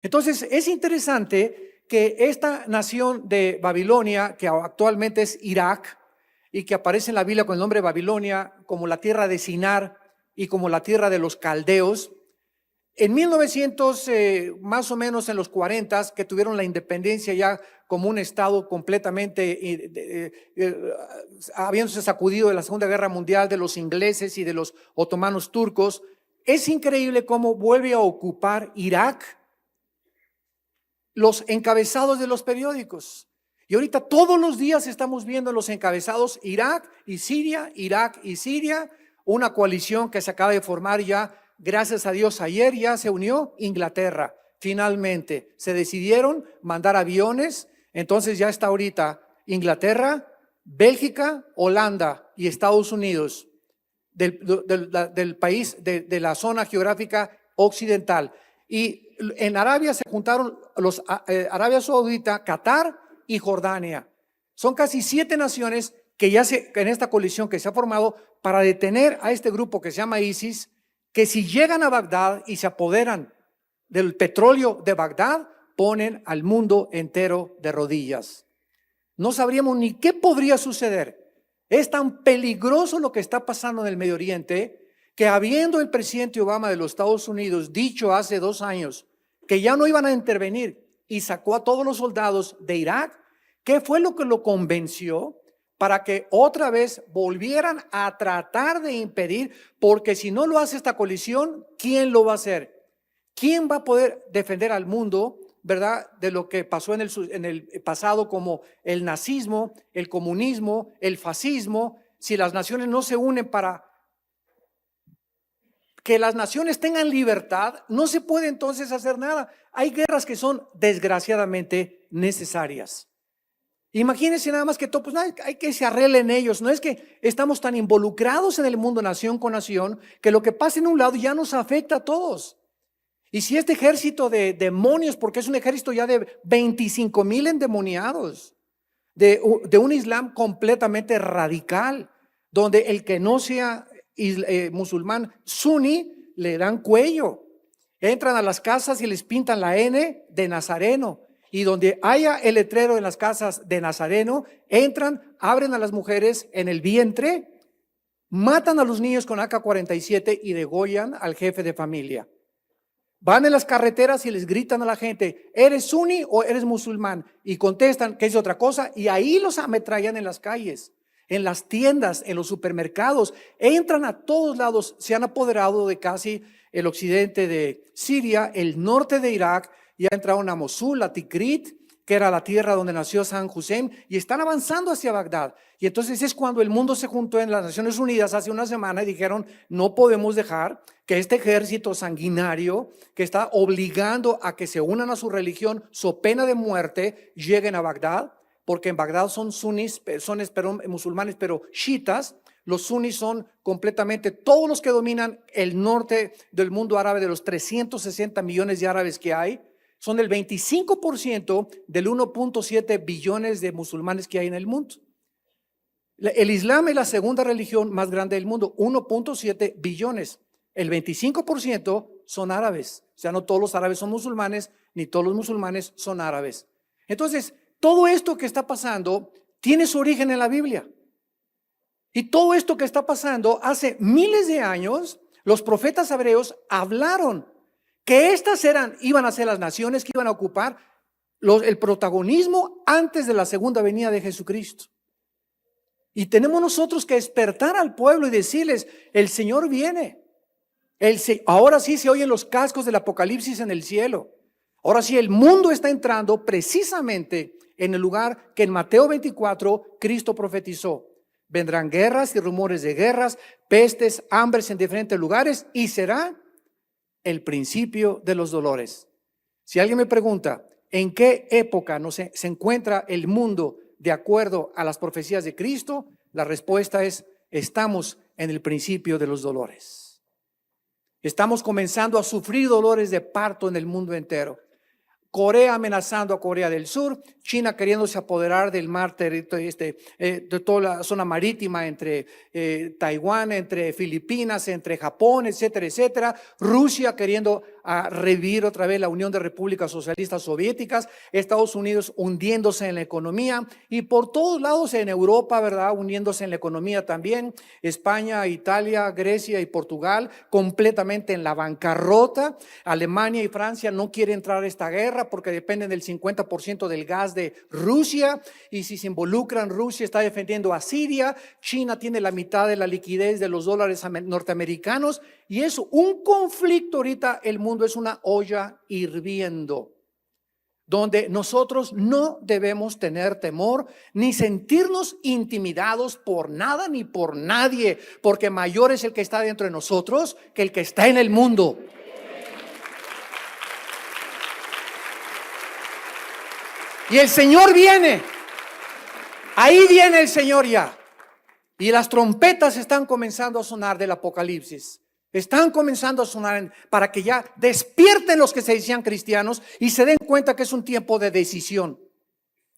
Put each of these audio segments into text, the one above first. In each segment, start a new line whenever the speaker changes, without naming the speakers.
Entonces es interesante que esta nación de Babilonia, que actualmente es Irak, y que aparece en la Biblia con el nombre de Babilonia como la tierra de Sinar y como la tierra de los caldeos, en 1900, más o menos en los 40, que tuvieron la independencia ya como un estado completamente, habiéndose sacudido de la Segunda Guerra Mundial, de los ingleses y de los otomanos turcos, es increíble cómo vuelve a ocupar Irak los encabezados de los periódicos. Y ahorita todos los días estamos viendo los encabezados Irak y Siria, una coalición que se acaba de formar ya. Gracias a Dios, ayer ya se unió Inglaterra. Finalmente se decidieron mandar aviones. Entonces ya está ahorita Inglaterra, Bélgica, Holanda y Estados Unidos del país, de la zona geográfica occidental. Y en Arabia se juntaron los Arabia Saudita, Qatar y Jordania. Son casi 7 naciones que ya en esta coalición que se ha formado para detener a este grupo que se llama ISIS, que si llegan a Bagdad y se apoderan del petróleo de Bagdad, ponen al mundo entero de rodillas. No sabríamos ni qué podría suceder. Es tan peligroso lo que está pasando en el Medio Oriente que, habiendo el presidente Obama de los Estados Unidos dicho hace 2 años que ya no iban a intervenir y sacó a todos los soldados de Irak, ¿qué fue lo que lo convenció para que otra vez volvieran a tratar de impedir? Porque si no lo hace esta coalición, ¿quién lo va a hacer? ¿Quién va a poder defender al mundo, verdad, de lo que pasó en el pasado, como el nazismo, el comunismo, el fascismo? Si las naciones no se unen para que las naciones tengan libertad, no se puede entonces hacer nada. Hay guerras que son desgraciadamente necesarias. Imagínense nada más que todo, pues hay que se arreglen ellos. No es que estamos tan involucrados en el mundo nación con nación que lo que pasa en un lado ya nos afecta a todos. Y si este ejército de demonios, porque es un ejército ya de 25,000 endemoniados, de un Islam completamente radical, donde el que no sea musulmán suní le dan cuello, entran a las casas y les pintan la N de Nazareno, y donde haya el letrero en las casas de Nazareno, entran, abren a las mujeres en el vientre, matan a los niños con AK-47 y degollan al jefe de familia. Van en las carreteras y les gritan a la gente, ¿eres suní o eres musulmán? Y contestan que es otra cosa, y ahí los ametrallan en las calles, en las tiendas, en los supermercados. Entran a todos lados, se han apoderado de casi el occidente de Siria, el norte de Irak, ya entraron a Mosul, a Tikrit, que era la tierra donde nació Saddam Hussein, y están avanzando hacia Bagdad. Y entonces es cuando el mundo se juntó en las Naciones Unidas hace una semana y dijeron, no podemos dejar que este ejército sanguinario que está obligando a que se unan a su religión, so pena de muerte, lleguen a Bagdad, porque en Bagdad son suníes, son musulmanes, pero chiitas. Los suníes son completamente todos los que dominan el norte del mundo árabe, de los 360 millones de árabes que hay. Son el 25% del 1.7 billones de musulmanes que hay en el mundo. El Islam es la segunda religión más grande del mundo, 1.7 billones. El 25% son árabes. O sea, no todos los árabes son musulmanes, ni todos los musulmanes son árabes. Entonces, todo esto que está pasando tiene su origen en la Biblia. Y todo esto que está pasando hace miles de años, los profetas hebreos hablaron que estas iban a ser las naciones que iban a ocupar el protagonismo antes de la segunda venida de Jesucristo. Y tenemos nosotros que despertar al pueblo y decirles, el Señor viene. Ahora sí se oyen los cascos del Apocalipsis en el cielo. Ahora sí el mundo está entrando precisamente en el lugar que en Mateo 24 Cristo profetizó. Vendrán guerras y rumores de guerras, pestes, hambres en diferentes lugares, y será el principio de los dolores. Si alguien me pregunta en qué época se encuentra el mundo de acuerdo a las profecías de Cristo, la respuesta es: estamos en el principio de los dolores. Estamos comenzando a sufrir dolores de parto en el mundo entero. Corea amenazando a Corea del Sur, China queriéndose apoderar del mar, de toda la zona marítima entre Taiwán, entre Filipinas, entre Japón, etcétera, etcétera. Rusia queriendo a revivir otra vez la Unión de Repúblicas Socialistas Soviéticas, Estados Unidos hundiéndose en la economía y por todos lados en Europa, ¿verdad? Hundiéndose en la economía también, España, Italia, Grecia y Portugal completamente en la bancarrota. Alemania y Francia no quieren entrar a esta guerra porque dependen del 50% del gas de Rusia, y si se involucran, Rusia está defendiendo a Siria, China tiene la mitad de la liquidez de los dólares norteamericanos, y es un conflicto ahorita. El mundo es una olla hirviendo, donde nosotros no debemos tener temor ni sentirnos intimidados por nada ni por nadie, porque mayor es el que está dentro de nosotros que el que está en el mundo. Y el Señor viene, ahí viene el Señor ya, y las trompetas están comenzando a sonar del Apocalipsis. Están comenzando a sonar para que ya despierten los que se decían cristianos y se den cuenta que es un tiempo de decisión.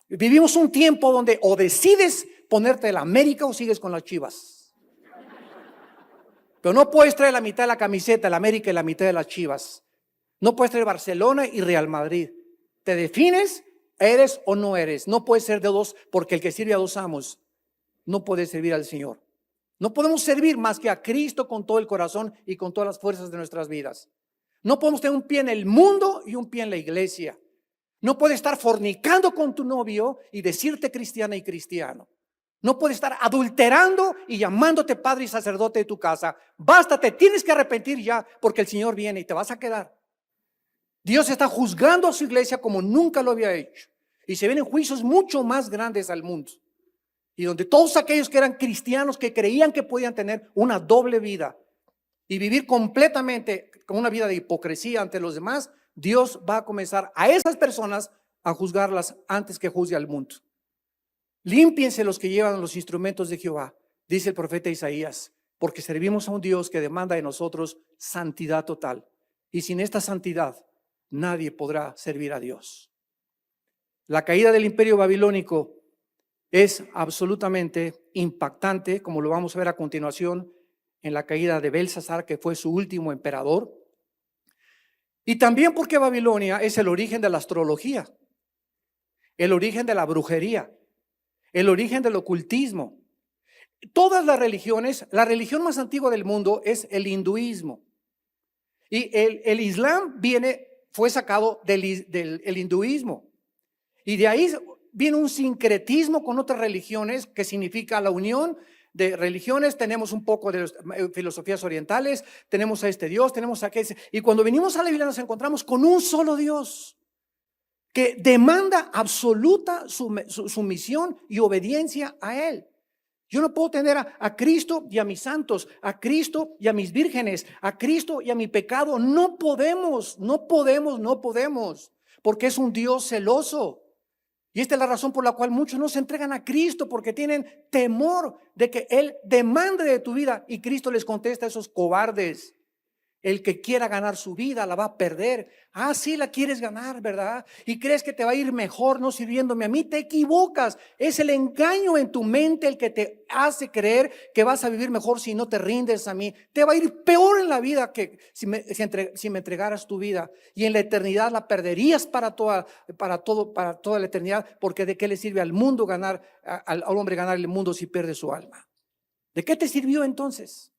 Vivimos un tiempo donde o decides ponerte de la América o sigues con las Chivas. Pero no puedes traer la mitad de la camiseta de la América y la mitad de las Chivas. No puedes traer Barcelona y Real Madrid. Te defines, eres o no eres. No puedes ser de dos, porque el que sirve a dos amos no puede servir al Señor. No podemos servir más que a Cristo con todo el corazón y con todas las fuerzas de nuestras vidas. No podemos tener un pie en el mundo y un pie en la iglesia. No puedes estar fornicando con tu novio y decirte cristiana y cristiano. No puedes estar adulterando y llamándote padre y sacerdote de tu casa. Basta, te tienes que arrepentir ya, porque el Señor viene y te vas a quedar. Dios está juzgando a su iglesia como nunca lo había hecho. Y se vienen juicios mucho más grandes al mundo. Y donde todos aquellos que eran cristianos, que creían que podían tener una doble vida y vivir completamente con una vida de hipocresía ante los demás, Dios va a comenzar a esas personas a juzgarlas antes que juzgue al mundo. Límpiense los que llevan los instrumentos de Jehová, dice el profeta Isaías, porque servimos a un Dios que demanda de nosotros santidad total. Y sin esta santidad nadie podrá servir a Dios. La caída del imperio babilónico es absolutamente impactante, como lo vamos a ver a continuación en la caída de Belsasar, que fue su último emperador. Y también porque Babilonia es el origen de la astrología, el origen de la brujería, el origen del ocultismo. Todas las religiones, la religión más antigua del mundo es el hinduismo. Y el Islam fue sacado del hinduismo. Y de ahí viene un sincretismo con otras religiones que significa la unión de religiones. Tenemos un poco de filosofías orientales, tenemos a este Dios, tenemos a aquel. Y cuando venimos a la Biblia nos encontramos con un solo Dios que demanda absoluta sumisión y obediencia a Él. Yo no puedo tener a Cristo y a mis santos, a Cristo y a mis vírgenes, a Cristo y a mi pecado. No podemos, porque es un Dios celoso. Y esta es la razón por la cual muchos no se entregan a Cristo, porque tienen temor de que Él demande de tu vida. Y Cristo les contesta a esos cobardes: el que quiera ganar su vida la va a perder. Ah, sí, la quieres ganar, ¿verdad? Y crees que te va a ir mejor no sirviéndome a mí. Te equivocas. Es el engaño en tu mente el que te hace creer que vas a vivir mejor si no te rindes a mí. Te va a ir peor en la vida que si me entregaras tu vida. Y en la eternidad la perderías para toda la eternidad, porque ¿de qué le sirve al mundo al hombre ganar el mundo si pierde su alma? ¿De qué te sirvió entonces?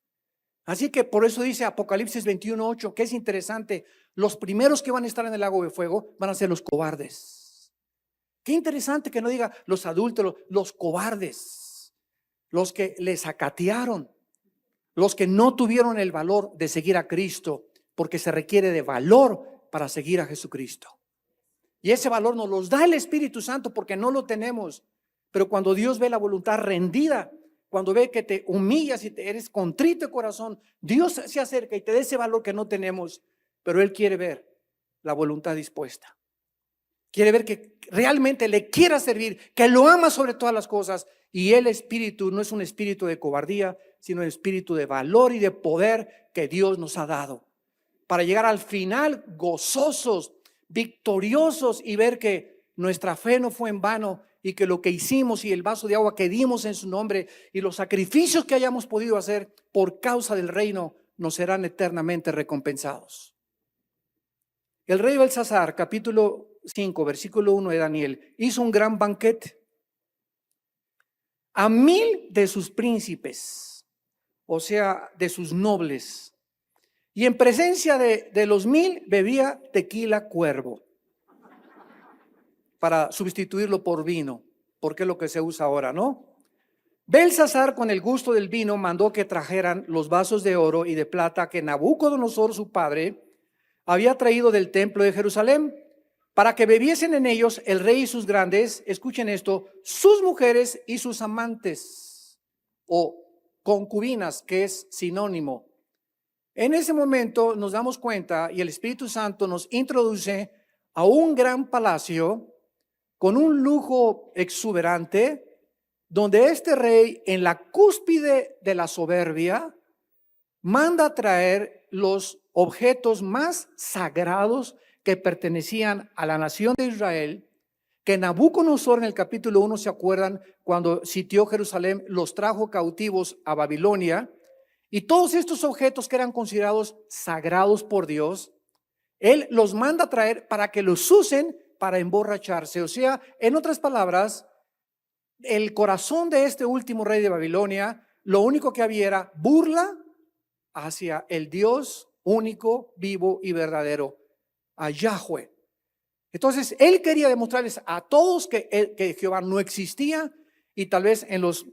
Así que por eso dice Apocalipsis 21:8, que es interesante: los primeros que van a estar en el lago de fuego van a ser los cobardes. Qué interesante que no diga los adúlteros, los cobardes, los que les acatearon, los que no tuvieron el valor de seguir a Cristo, porque se requiere de valor para seguir a Jesucristo. Y ese valor nos los da el Espíritu Santo, porque no lo tenemos. Pero cuando Dios ve la voluntad rendida, cuando ve que te humillas y eres contrito de corazón, Dios se acerca y te da ese valor que no tenemos. Pero Él quiere ver la voluntad dispuesta. Quiere ver que realmente le quiera servir, que lo ama sobre todas las cosas. Y el espíritu no es un espíritu de cobardía, sino un espíritu de valor y de poder que Dios nos ha dado, para llegar al final gozosos, victoriosos, y ver que nuestra fe no fue en vano, y que lo que hicimos y el vaso de agua que dimos en su nombre y los sacrificios que hayamos podido hacer por causa del reino nos serán eternamente recompensados. el rey Belsasar, capítulo 5, versículo 1 de Daniel, hizo un gran banquete a 1000 de sus príncipes, o sea, de sus nobles, y en presencia de los 1000 bebía tequila cuervo para sustituirlo por vino, porque es lo que se usa ahora, ¿no? Belsasar, con el gusto del vino, mandó que trajeran los vasos de oro y de plata que Nabucodonosor, su padre, había traído del templo de Jerusalén, para que bebiesen en ellos el rey y sus grandes, escuchen esto, sus mujeres y sus amantes, o concubinas, que es sinónimo. En ese momento nos damos cuenta y el Espíritu Santo nos introduce a un gran palacio con un lujo exuberante, donde este rey, en la cúspide de la soberbia, manda traer los objetos más sagrados que pertenecían a la nación de Israel, que Nabucodonosor en el capítulo 1, ¿se acuerdan? Cuando sitió Jerusalén, los trajo cautivos a Babilonia, y todos estos objetos que eran considerados sagrados por Dios, él los manda a traer para que los usen para emborracharse. O sea, en otras palabras, el corazón de este último rey de Babilonia, lo único que había era burla hacia el Dios único, vivo y verdadero, a Yahweh. Entonces, él quería demostrarles a todos que Jehová no existía, y tal vez en los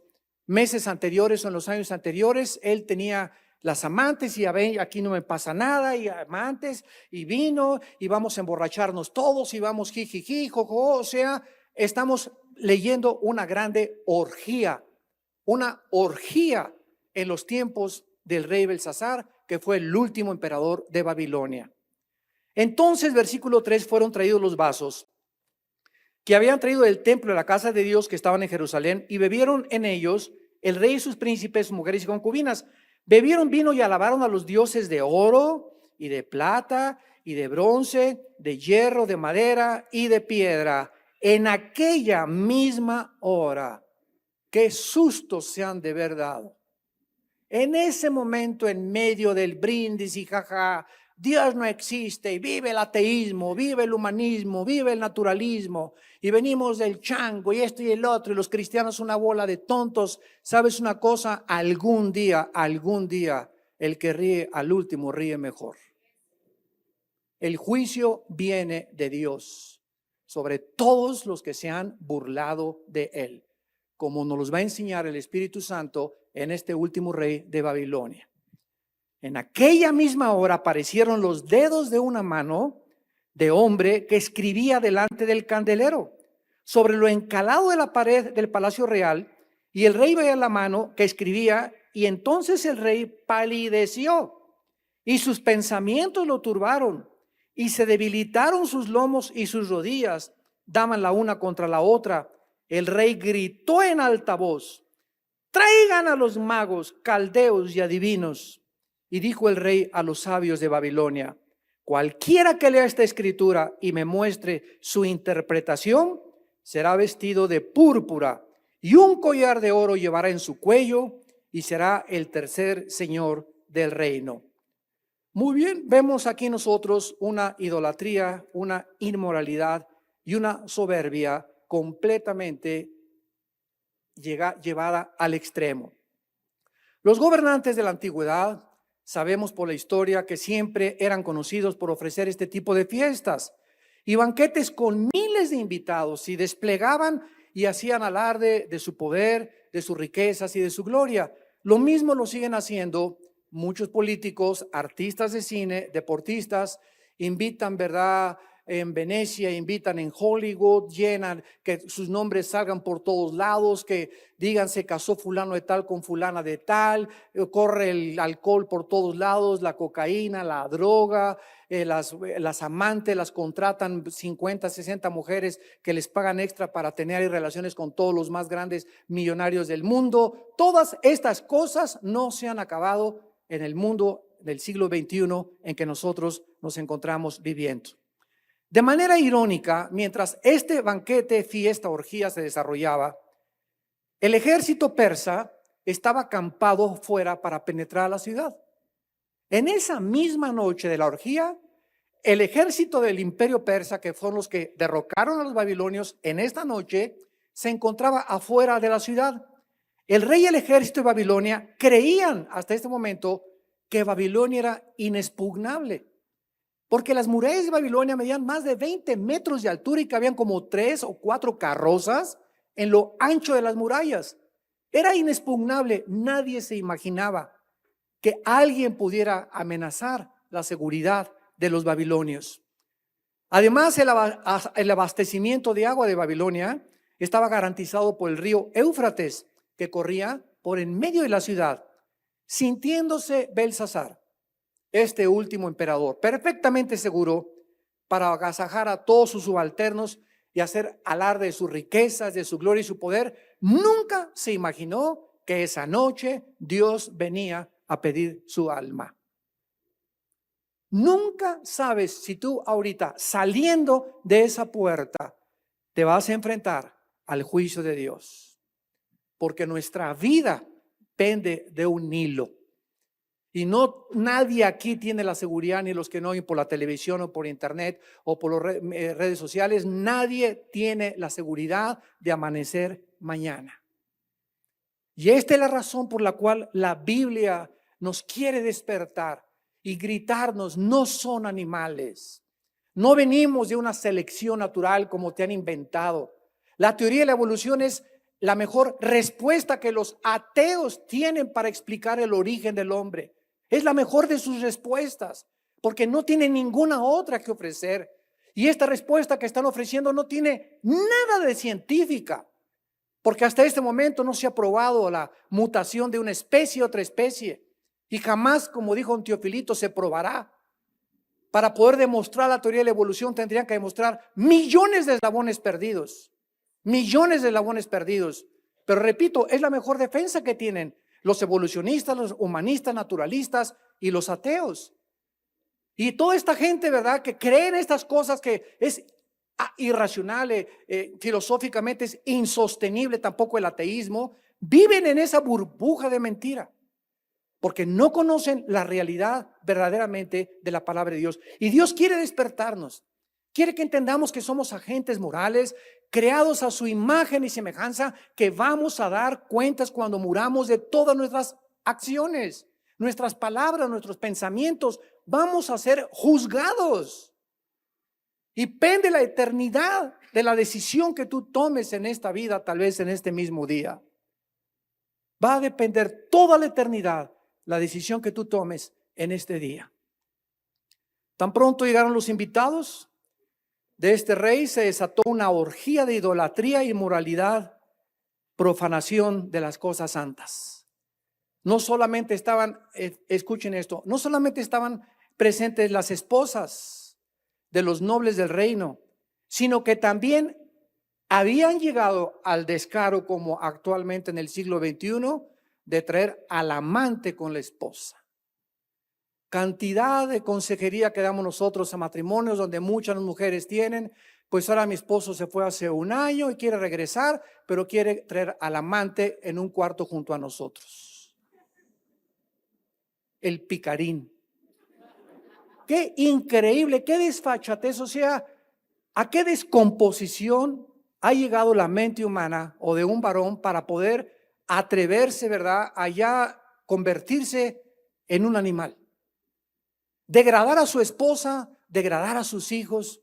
meses anteriores o en los años anteriores, él tenía las amantes y aquí no me pasa nada, y amantes y vino, y vamos a emborracharnos todos y vamos jijiji, jojo, o sea, estamos leyendo una grande orgía en los tiempos del rey Belsasar, que fue el último emperador de Babilonia. Entonces, versículo 3, fueron traídos los vasos que habían traído del templo de la casa de Dios que estaban en Jerusalén, y bebieron en ellos el rey y sus príncipes, mujeres y concubinas. Bebieron vino y alabaron a los dioses de oro y de plata y de bronce, de hierro, de madera y de piedra. En aquella misma hora, qué sustos se han de haber dado. En ese momento, en medio del brindis y jaja, Dios no existe, y vive el ateísmo, vive el humanismo, vive el naturalismo, y venimos del chango y esto y el otro, y los cristianos una bola de tontos. ¿Sabes una cosa? Algún día, el que ríe al último ríe mejor. El juicio viene de Dios sobre todos los que se han burlado de él, como nos los va a enseñar el Espíritu Santo en este último rey de Babilonia. En aquella misma hora aparecieron los dedos de una mano de hombre que escribía delante del candelero sobre lo encalado de la pared del palacio real, y el rey veía la mano que escribía, y entonces el rey palideció y sus pensamientos lo turbaron, y se debilitaron sus lomos y sus rodillas daban la una contra la otra. El rey gritó en alta voz: traigan a los magos, caldeos y adivinos. Y dijo el rey a los sabios de Babilonia: cualquiera que lea esta escritura y me muestre su interpretación, será vestido de púrpura, y un collar de oro llevará en su cuello, y será el tercer señor del reino. Muy bien, vemos aquí nosotros una idolatría, una inmoralidad y una soberbia completamente llevada al extremo. Los gobernantes de la antigüedad, sabemos por la historia que siempre eran conocidos por ofrecer este tipo de fiestas y banquetes con miles de invitados, y desplegaban y hacían alarde de su poder, de sus riquezas y de su gloria. Lo mismo lo siguen haciendo muchos políticos, artistas de cine, deportistas. Invitan, ¿verdad?, en Venecia, invitan en Hollywood, llenan, que sus nombres salgan por todos lados, que digan se casó fulano de tal con fulana de tal, corre el alcohol por todos lados, la cocaína, la droga, las amantes las contratan 50, 60 mujeres que les pagan extra para tener relaciones con todos los más grandes millonarios del mundo. Todas estas cosas no se han acabado en el mundo del siglo XXI en que nosotros nos encontramos viviendo. De manera irónica, mientras este banquete, fiesta, orgía se desarrollaba, el ejército persa estaba acampado fuera para penetrar a la ciudad. En esa misma noche de la orgía, el ejército del imperio persa, que fueron los que derrocaron a los babilonios en esta noche, se encontraba afuera de la ciudad. El rey y el ejército de Babilonia creían hasta este momento que Babilonia era inexpugnable, porque las murallas de Babilonia medían más de 20 metros de altura y cabían como 3 o 4 carrozas en lo ancho de las murallas. Era inexpugnable. Nadie se imaginaba que alguien pudiera amenazar la seguridad de los babilonios. Además, el abastecimiento de agua de Babilonia estaba garantizado por el río Éufrates, que corría por en medio de la ciudad. Sintiéndose Belsasar, este último emperador, perfectamente seguro para agasajar a todos sus subalternos y hacer alarde de sus riquezas, de su gloria y su poder, nunca se imaginó que esa noche Dios venía a pedir su alma. Nunca sabes si tú ahorita, saliendo de esa puerta, te vas a enfrentar al juicio de Dios, porque nuestra vida pende de un hilo. Y no, nadie aquí tiene la seguridad, ni los que no oyen por la televisión o por internet o por las redes sociales, nadie tiene la seguridad de amanecer mañana. Y esta es la razón por la cual la Biblia nos quiere despertar y gritarnos: no son animales. No venimos de una selección natural como te han inventado. La teoría de la evolución es la mejor respuesta que los ateos tienen para explicar el origen del hombre. Es la mejor de sus respuestas, porque no tiene ninguna otra que ofrecer. Y esta respuesta que están ofreciendo no tiene nada de científica, porque hasta este momento no se ha probado la mutación de una especie a otra especie. Y jamás, como dijo un Teofilito, se probará. Para poder demostrar la teoría de la evolución tendrían que demostrar millones de eslabones perdidos. Millones de eslabones perdidos. Pero repito, es la mejor defensa que tienen los evolucionistas, los humanistas, naturalistas y los ateos. Y toda esta gente, ¿verdad?, que cree en estas cosas, que es irracional, filosóficamente es insostenible tampoco el ateísmo, viven en esa burbuja de mentira, porque no conocen la realidad verdaderamente de la palabra de Dios. Y Dios quiere despertarnos, quiere que entendamos que somos agentes morales, creados a su imagen y semejanza, que vamos a dar cuentas cuando muramos de todas nuestras acciones, nuestras palabras, nuestros pensamientos. Vamos a ser juzgados. Y pende la eternidad de la decisión que tú tomes en esta vida, tal vez en este mismo día. Va a depender toda la eternidad la decisión que tú tomes en este día. Tan pronto llegaron los invitados de este rey, se desató una orgía de idolatría, inmoralidad, profanación de las cosas santas. No solamente estaban, escuchen esto, no solamente estaban presentes las esposas de los nobles del reino, sino que también habían llegado al descaro, como actualmente en el siglo XXI, de traer al amante con la esposa. Cantidad de consejería que damos nosotros a matrimonios donde muchas mujeres tienen: pues ahora mi esposo se fue hace un año y quiere regresar, pero quiere traer al amante en un cuarto junto a nosotros. El picarín. Qué increíble, qué desfachatez, o sea, a qué descomposición ha llegado la mente humana o de un varón para poder atreverse, ¿verdad?, a ya convertirse en un animal. Degradar a su esposa, degradar a sus hijos,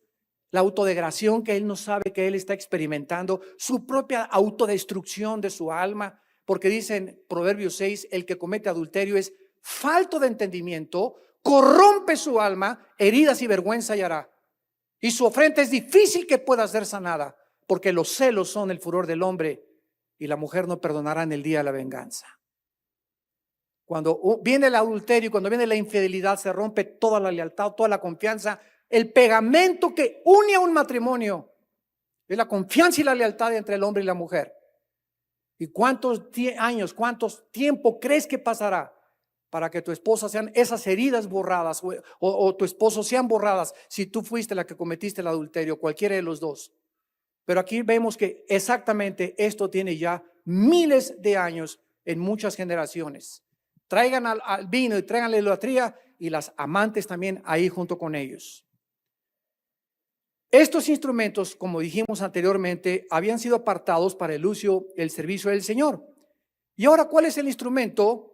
la autodegradación que él no sabe que él está experimentando, su propia autodestrucción de su alma, porque dice en Proverbios 6, el que comete adulterio es falto de entendimiento, corrompe su alma, heridas y vergüenza hallará. Y su ofrenda es difícil que pueda ser sanada, porque los celos son el furor del hombre y la mujer no perdonará en el día de la venganza. Cuando viene el adulterio, cuando viene la infidelidad, se rompe toda la lealtad, toda la confianza. El pegamento que une a un matrimonio es la confianza y la lealtad entre el hombre y la mujer. ¿Y cuántos años, cuántos tiempo crees que pasará para que tu esposa sean esas heridas borradas o tu esposo sean borradas si tú fuiste la que cometiste el adulterio, cualquiera de los dos? Pero aquí vemos que exactamente esto tiene ya miles de años en muchas generaciones. Traigan al vino y traigan la idolatría y las amantes también ahí junto con ellos. Estos instrumentos, como dijimos anteriormente, habían sido apartados para el uso, el servicio del Señor. Y ahora, ¿cuál es el instrumento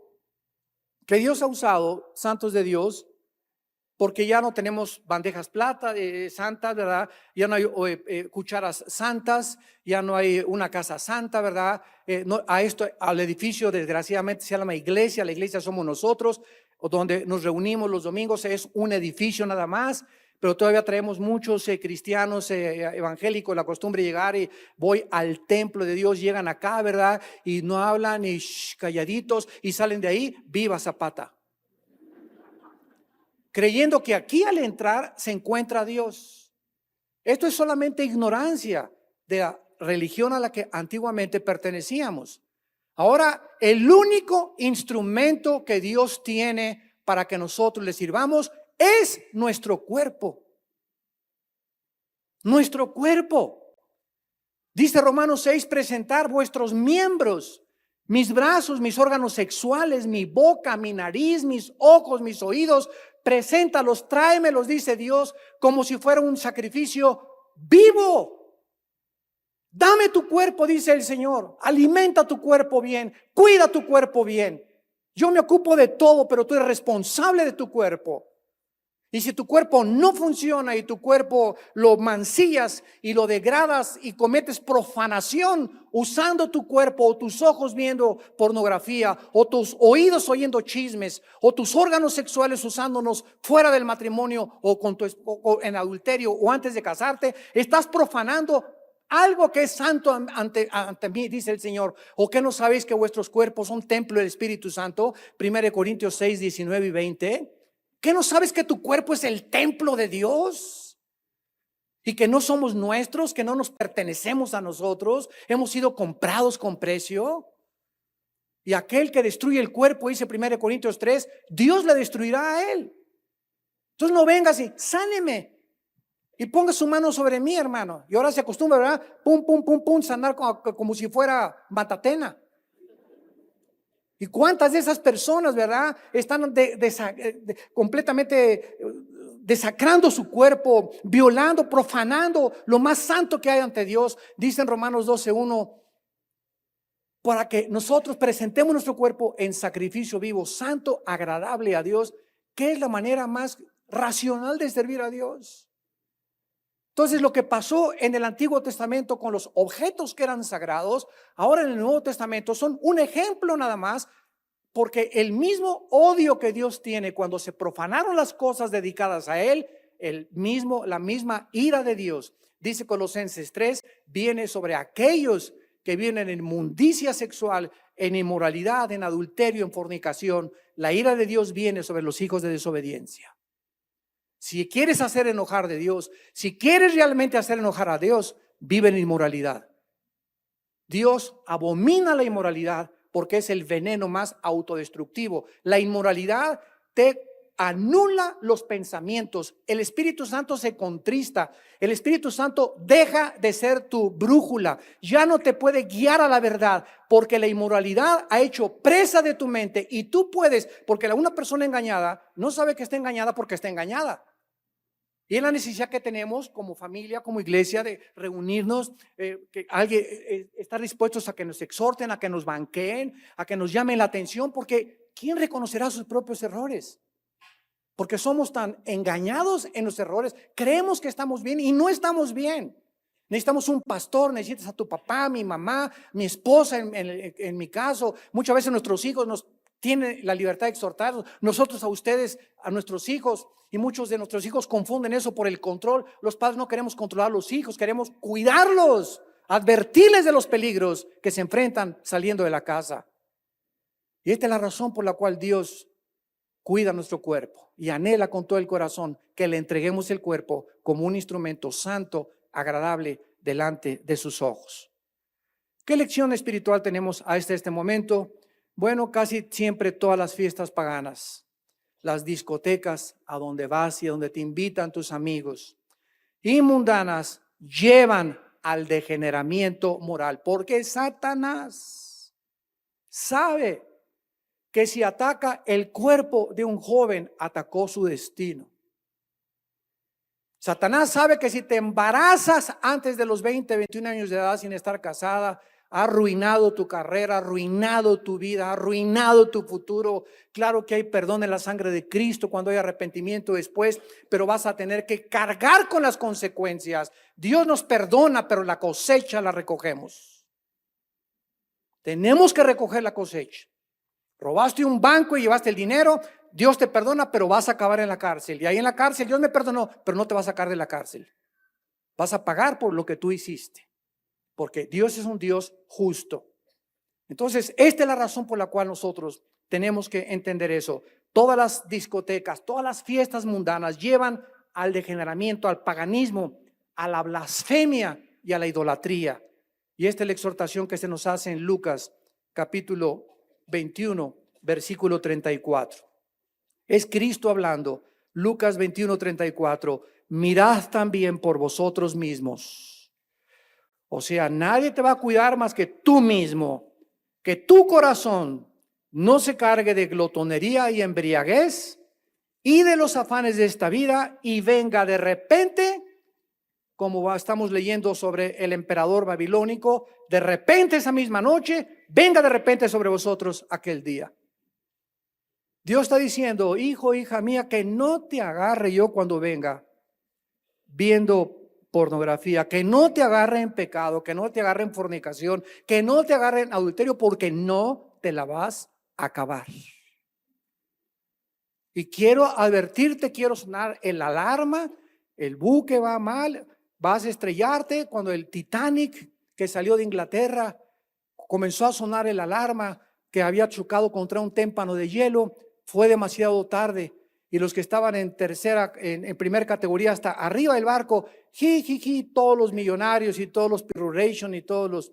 que Dios ha usado, santos de Dios? Porque ya no tenemos bandejas plata santas, ¿verdad? Ya no hay cucharas santas, ya no hay una casa santa, ¿verdad? Al edificio, desgraciadamente, se llama iglesia. La iglesia somos nosotros, o donde nos reunimos los domingos, es un edificio nada más. Pero todavía traemos muchos cristianos evangélicos la costumbre de llegar y voy al templo de Dios, llegan acá, ¿verdad? Y no hablan y calladitos y salen de ahí, viva Zapata, creyendo que aquí al entrar se encuentra Dios. Esto es solamente ignorancia de la religión a la que antiguamente pertenecíamos. Ahora, el único instrumento que Dios tiene para que nosotros le sirvamos es nuestro cuerpo. Nuestro cuerpo. Dice Romanos 6, presentar vuestros miembros, mis brazos, mis órganos sexuales, mi boca, mi nariz, mis ojos, mis oídos, preséntalos, tráemelos, dice Dios, como si fuera un sacrificio vivo. Dame tu cuerpo, dice el Señor, alimenta tu cuerpo bien, cuida tu cuerpo bien. Yo me ocupo de todo, pero tú eres responsable de tu cuerpo. Y si tu cuerpo no funciona y tu cuerpo lo mancillas y lo degradas y cometes profanación usando tu cuerpo, o tus ojos viendo pornografía, o tus oídos oyendo chismes, o tus órganos sexuales usándonos fuera del matrimonio o o en adulterio o antes de casarte, estás profanando algo que es santo ante mí, dice el Señor. ¿O que no sabéis que vuestros cuerpos son templo del Espíritu Santo? 1 Corintios 6, 19 y 20. ¿Qué no sabes que tu cuerpo es el templo de Dios? Y que no somos nuestros, que no nos pertenecemos a nosotros, hemos sido comprados con precio. Y aquel que destruye el cuerpo, dice 1 Corintios 3, Dios le destruirá a él. Entonces no vengas y sáneme y ponga su mano sobre mí, hermano. Y ahora se acostumbra, ¿verdad? Pum, pum, pum, pum, sanar como si fuera Matatena. ¿Y cuántas de esas personas, verdad, están completamente desacrando su cuerpo, violando, profanando lo más santo que hay ante Dios? Dice en Romanos 12:1, para que nosotros presentemos nuestro cuerpo en sacrificio vivo, santo, agradable a Dios, que es la manera más racional de servir a Dios. Entonces, lo que pasó en el Antiguo Testamento con los objetos que eran sagrados, ahora en el Nuevo Testamento son un ejemplo nada más. Porque el mismo odio que Dios tiene cuando se profanaron las cosas dedicadas a Él, la misma ira de Dios, dice Colosenses 3, viene sobre aquellos que vienen en inmundicia sexual, en inmoralidad, en adulterio, en fornicación. La ira de Dios viene sobre los hijos de desobediencia. Si quieres hacer enojar de Dios, si quieres realmente hacer enojar a Dios, vive en inmoralidad. Dios abomina la inmoralidad porque es el veneno más autodestructivo. La inmoralidad te anula los pensamientos. El Espíritu Santo se contrista. El Espíritu Santo deja de ser tu brújula. Ya no te puede guiar a la verdad porque la inmoralidad ha hecho presa de tu mente y tú puedes, porque una persona engañada no sabe que está engañada porque está engañada. Y es la necesidad que tenemos como familia, como iglesia, de reunirnos, que alguien estar dispuestos a que nos exhorten, a que nos banqueen, a que nos llamen la atención, porque ¿quién reconocerá sus propios errores? Porque somos tan engañados en los errores, creemos que estamos bien y no estamos bien. Necesitamos un pastor, necesitas a tu papá, mi mamá, mi esposa, en mi caso. Muchas veces nuestros hijos nos tienen la libertad de exhortarnos, nosotros a ustedes, a nuestros hijos. Y muchos de nuestros hijos confunden eso por el control. Los padres no queremos controlar a los hijos, queremos cuidarlos, advertirles de los peligros que se enfrentan saliendo de la casa. Y esta es la razón por la cual Dios cuida nuestro cuerpo y anhela con todo el corazón que le entreguemos el cuerpo como un instrumento santo, agradable delante de sus ojos. ¿Qué lección espiritual tenemos hasta este momento? Bueno, casi siempre todas las fiestas paganas, las discotecas a donde vas y a donde te invitan tus amigos y mundanas llevan al degeneramiento moral, porque Satanás sabe que si ataca el cuerpo de un joven, atacó su destino. Satanás sabe que si te embarazas antes de los 20, 21 años de edad sin estar casada, ha arruinado tu carrera, ha arruinado tu vida, ha arruinado tu futuro. Claro que hay perdón en la sangre de Cristo cuando hay arrepentimiento después, pero vas a tener que cargar con las consecuencias. Dios nos perdona, pero la cosecha la recogemos. Tenemos que recoger la cosecha. Robaste un banco y llevaste el dinero, Dios te perdona, pero vas a acabar en la cárcel. Y ahí en la cárcel Dios me perdonó, pero no te va a sacar de la cárcel. Vas a pagar por lo que tú hiciste, porque Dios es un Dios justo. Entonces, esta es la razón por la cual nosotros tenemos que entender eso. Todas las discotecas, todas las fiestas mundanas llevan al degeneramiento, al paganismo, a la blasfemia y a la idolatría. Y esta es la exhortación que se nos hace en Lucas capítulo 21, versículo 34. Es Cristo hablando. Lucas 21, 34. Mirad también por vosotros mismos. O sea, nadie te va a cuidar más que tú mismo. Que tu corazón no se cargue de glotonería y embriaguez y de los afanes de esta vida y venga de repente, como estamos leyendo sobre el emperador babilónico, de repente esa misma noche, venga de repente sobre vosotros aquel día. Dios está diciendo, hijo, hija mía, que no te agarre yo cuando venga viendo pornografía, que no te agarre en pecado, que no te agarre en fornicación, que no te agarre en adulterio, porque no te la vas a acabar. Y quiero advertirte, quiero sonar el alarma, el buque va mal, vas a estrellarte. Cuando el Titanic que salió de Inglaterra comenzó a sonar el alarma que había chocado contra un témpano de hielo, fue demasiado tarde. Y los que estaban en tercera, en primera categoría hasta arriba del barco, todos los millonarios y todos los Piruration y todos los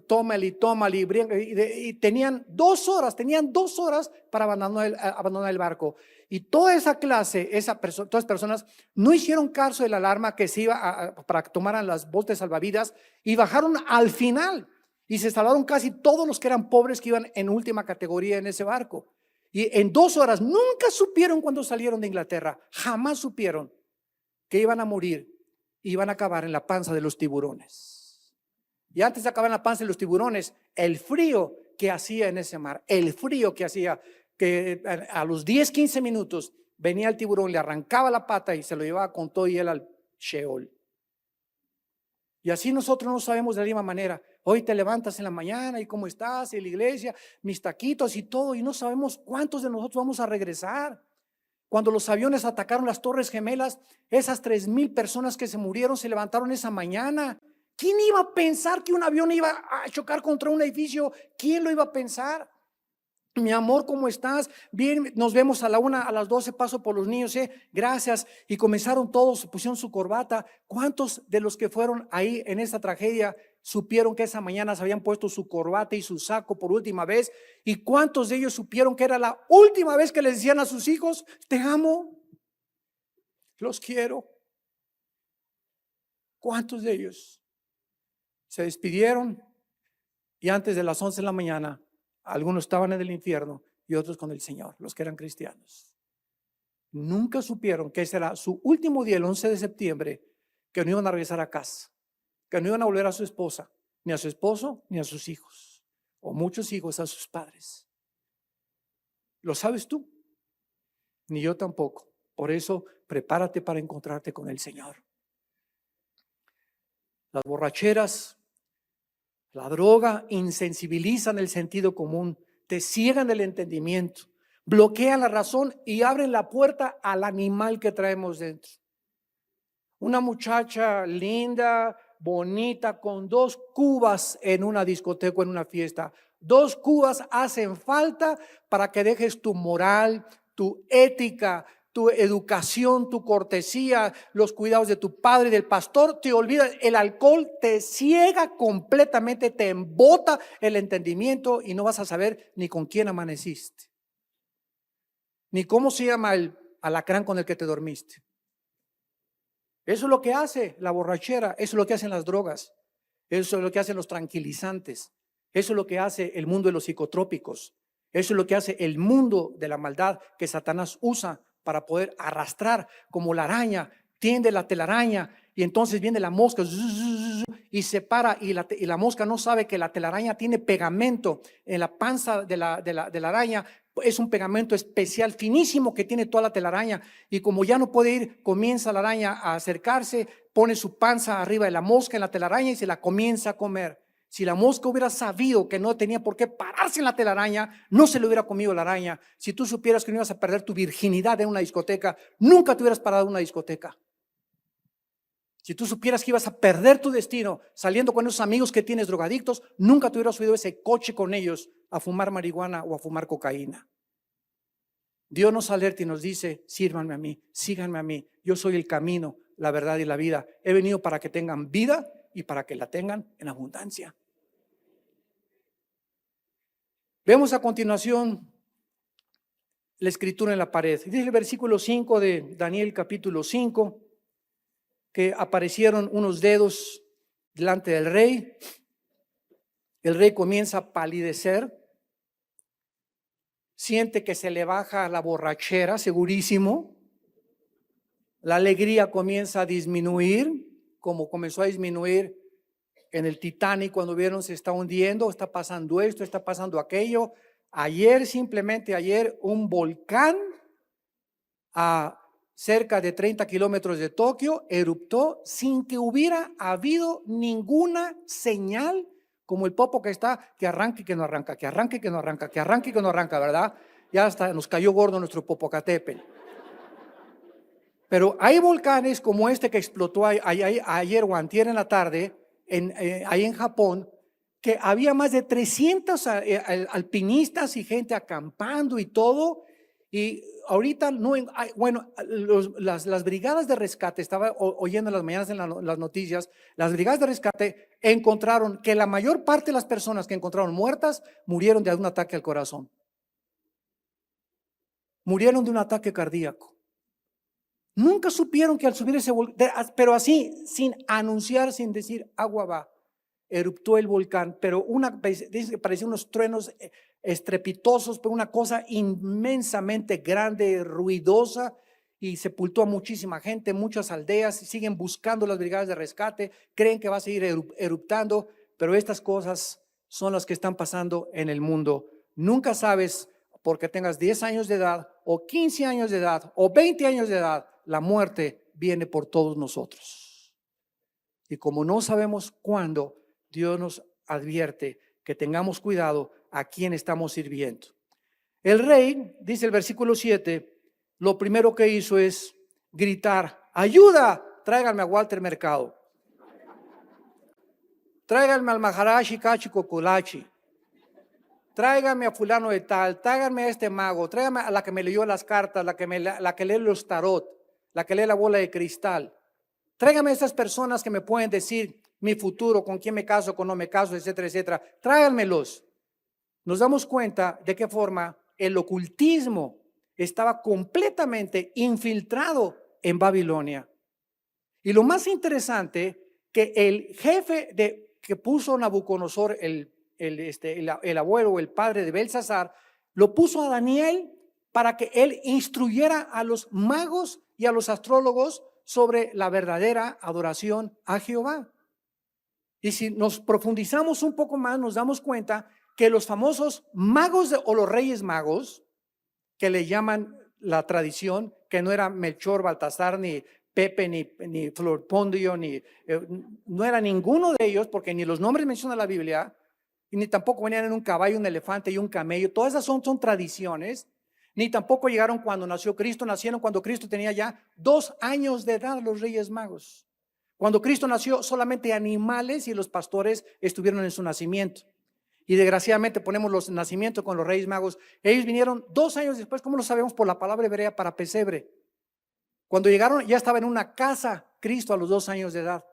tómale y tenían 2 horas para abandonar el barco. Y toda esa clase, todas las personas no hicieron caso de la alarma que se iba para que tomaran las botes salvavidas y bajaron al final. Y se salvaron casi todos los que eran pobres que iban en última categoría en ese barco. Y en 2 horas nunca supieron cuando salieron de Inglaterra, jamás supieron que iban a morir, iban a acabar en la panza de los tiburones. Y antes de acabar en la panza de los tiburones, el frío que hacía en ese mar, el frío que hacía, que a los 10, 15 minutos venía el tiburón, le arrancaba la pata y se lo llevaba con todo y él al Sheol. Y así nosotros no sabemos de la misma manera. Hoy te levantas en la mañana y cómo estás en la iglesia, mis taquitos y todo, y no sabemos cuántos de nosotros vamos a regresar. Cuando los aviones atacaron las Torres Gemelas, esas 3,000 personas que se murieron se levantaron esa mañana. ¿Quién iba a pensar que un avión iba a chocar contra un edificio? ¿Quién lo iba a pensar? Mi amor, ¿cómo estás? Bien, nos vemos a la 1, a las 12, paso por los niños, gracias. Y comenzaron todos, se pusieron su corbata. ¿Cuántos de los que fueron ahí en esta tragedia supieron que esa mañana se habían puesto su corbata y su saco por última vez? ¿Y cuántos de ellos supieron que era la última vez que les decían a sus hijos, te amo, los quiero? ¿Cuántos de ellos se despidieron y antes de las 11 de la mañana algunos estaban en el infierno y otros con el Señor, los que eran cristianos? Nunca supieron que ese era su último día, el 11 de septiembre, que no iban a regresar a casa, que no iban a volver a su esposa, ni a su esposo, ni a sus hijos, o muchos hijos a sus padres. ¿Lo sabes tú? Ni yo tampoco. Por eso, prepárate para encontrarte con el Señor. Las borracheras, la droga insensibilizan el sentido común, te ciegan el entendimiento, bloquean la razón y abren la puerta al animal que traemos dentro. Una muchacha linda, bonita, con 2 cubas en una discoteca, en una fiesta. 2 cubas hacen falta para que dejes tu moral, tu ética, tu educación, tu cortesía, los cuidados de tu padre y del pastor. Te olvidas, el alcohol te ciega completamente, te embota el entendimiento y no vas a saber ni con quién amaneciste, ni cómo se llama el alacrán con el que te dormiste. Eso es lo que hace la borrachera, eso es lo que hacen las drogas, eso es lo que hacen los tranquilizantes, eso es lo que hace el mundo de los psicotrópicos, eso es lo que hace el mundo de la maldad que Satanás usa para poder arrastrar como la araña, tiende la telaraña y entonces viene la mosca y se para y la mosca no sabe que la telaraña tiene pegamento en la panza de la araña. Es un pegamento especial, finísimo, que tiene toda la telaraña, y como ya no puede ir, comienza la araña a acercarse, pone su panza arriba de la mosca en la telaraña y se la comienza a comer. Si la mosca hubiera sabido que no tenía por qué pararse en la telaraña, no se le hubiera comido la araña. Si tú supieras que no ibas a perder tu virginidad en una discoteca, nunca te hubieras parado en una discoteca. Si tú supieras que ibas a perder tu destino saliendo con esos amigos que tienes drogadictos, nunca te hubieras subido a ese coche con ellos a fumar marihuana o a fumar cocaína. Dios nos alerta y nos dice: sírvanme a mí, síganme a mí, yo soy el camino, la verdad y la vida. He venido para que tengan vida y para que la tengan en abundancia. Vemos a continuación la escritura en la pared. Dice el versículo 5 de Daniel capítulo 5, que aparecieron unos dedos delante del rey. El rey comienza a palidecer, siente que se le baja la borrachera, segurísimo. La alegría comienza a disminuir, como comenzó a disminuir en el Titanic cuando vieron se está hundiendo, está pasando esto, está pasando aquello. Simplemente ayer, un volcán a cerca de 30 kilómetros de Tokio eruptó sin que hubiera habido ninguna señal, como el popo que está, que arranque y que no arranca, que arranque y que no arranca, que arranque y que no arranca, ¿verdad? Ya hasta nos cayó gordo nuestro Popocatépetl. Pero hay volcanes como este que explotó ayer o antier en la tarde, ahí en Japón, que había más de 300 alpinistas y gente acampando y todo. Y ahorita las brigadas de rescate, estaba oyendo en las mañanas en las noticias, las brigadas de rescate encontraron que la mayor parte de las personas que encontraron muertas murieron de un ataque al corazón. Murieron de un ataque cardíaco. Nunca supieron que al subir ese volcán, pero así, sin anunciar, sin decir agua va, eruptó el volcán, pero parecían unos truenos estrepitosos, pero una cosa inmensamente grande, ruidosa, y sepultó a muchísima gente, muchas aldeas. Siguen buscando las brigadas de rescate, creen que va a seguir eruptando, pero estas cosas son las que están pasando en el mundo. Nunca sabes, porque tengas 10 años de edad, o 15 años de edad, o 20 años de edad, la muerte viene por todos nosotros. Y como no sabemos cuándo, Dios nos advierte que tengamos cuidado a quién estamos sirviendo. El rey, dice el versículo 7, lo primero que hizo es gritar: ayuda, tráiganme a Walter Mercado, tráiganme al Maharashi Kachi Kokolachi, tráiganme a fulano de tal, tráiganme a este mago, tráiganme a la que me leyó las cartas, la que lee los tarot, la que lee la bola de cristal. Tráigame a estas personas que me pueden decir mi futuro, con quién me caso, con no me caso, etcétera, etcétera. Tráiganmelos. Nos damos cuenta de qué forma el ocultismo estaba completamente infiltrado en Babilonia. Y lo más interesante, que el jefe que puso Nabucodonosor, el abuelo o el padre de Belsasar, lo puso a Daniel para que él instruyera a los magos y a los astrólogos sobre la verdadera adoración a Jehová. Y si nos profundizamos un poco más, nos damos cuenta que los famosos magos o los reyes magos, que le llaman la tradición, que no era Melchor, Baltasar, ni Pepe, ni Florpondio, no era ninguno de ellos, porque ni los nombres menciona la Biblia, y ni tampoco venían en un caballo, un elefante y un camello. Todas esas son tradiciones. Ni tampoco llegaron cuando nació Cristo, nacieron cuando Cristo tenía ya 2 años de edad los reyes magos. Cuando Cristo nació, solamente animales y los pastores estuvieron en su nacimiento. Y desgraciadamente ponemos los nacimientos con los reyes magos. Ellos vinieron 2 años después. ¿Cómo lo sabemos? Por la palabra hebrea para pesebre. Cuando llegaron ya estaba en una casa Cristo a los 2 años de edad.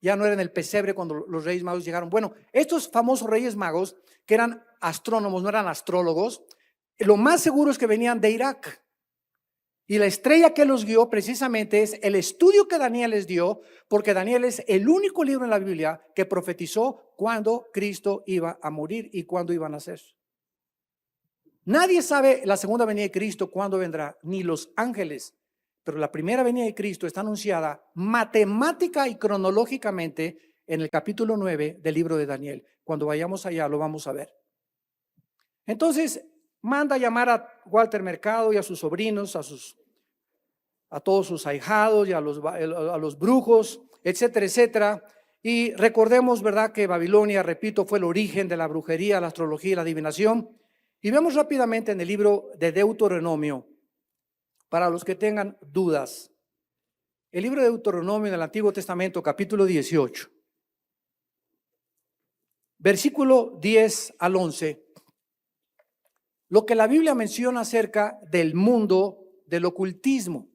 Ya no era en el pesebre cuando los reyes magos llegaron. Bueno, estos famosos reyes magos, que eran astrónomos, no eran astrólogos, lo más seguro es que venían de Irak. Y la estrella que los guió precisamente es el estudio que Daniel les dio, porque Daniel es el único libro en la Biblia que profetizó cuándo Cristo iba a morir y cuándo iba a nacer. Nadie sabe la segunda venida de Cristo cuándo vendrá, ni los ángeles. Pero la primera venida de Cristo está anunciada matemática y cronológicamente en el capítulo 9 del libro de Daniel. Cuando vayamos allá lo vamos a ver. Entonces manda a llamar a Walter Mercado y a sus sobrinos, a todos sus ahijados y a los brujos, etcétera, etcétera. Y recordemos, ¿verdad?, que Babilonia, repito, fue el origen de la brujería, la astrología y la adivinación. Y vemos rápidamente en el libro de Deuteronomio, para los que tengan dudas. El libro de Deuteronomio del Antiguo Testamento, capítulo 18, versículo 10 al 11. Lo que la Biblia menciona acerca del mundo del ocultismo.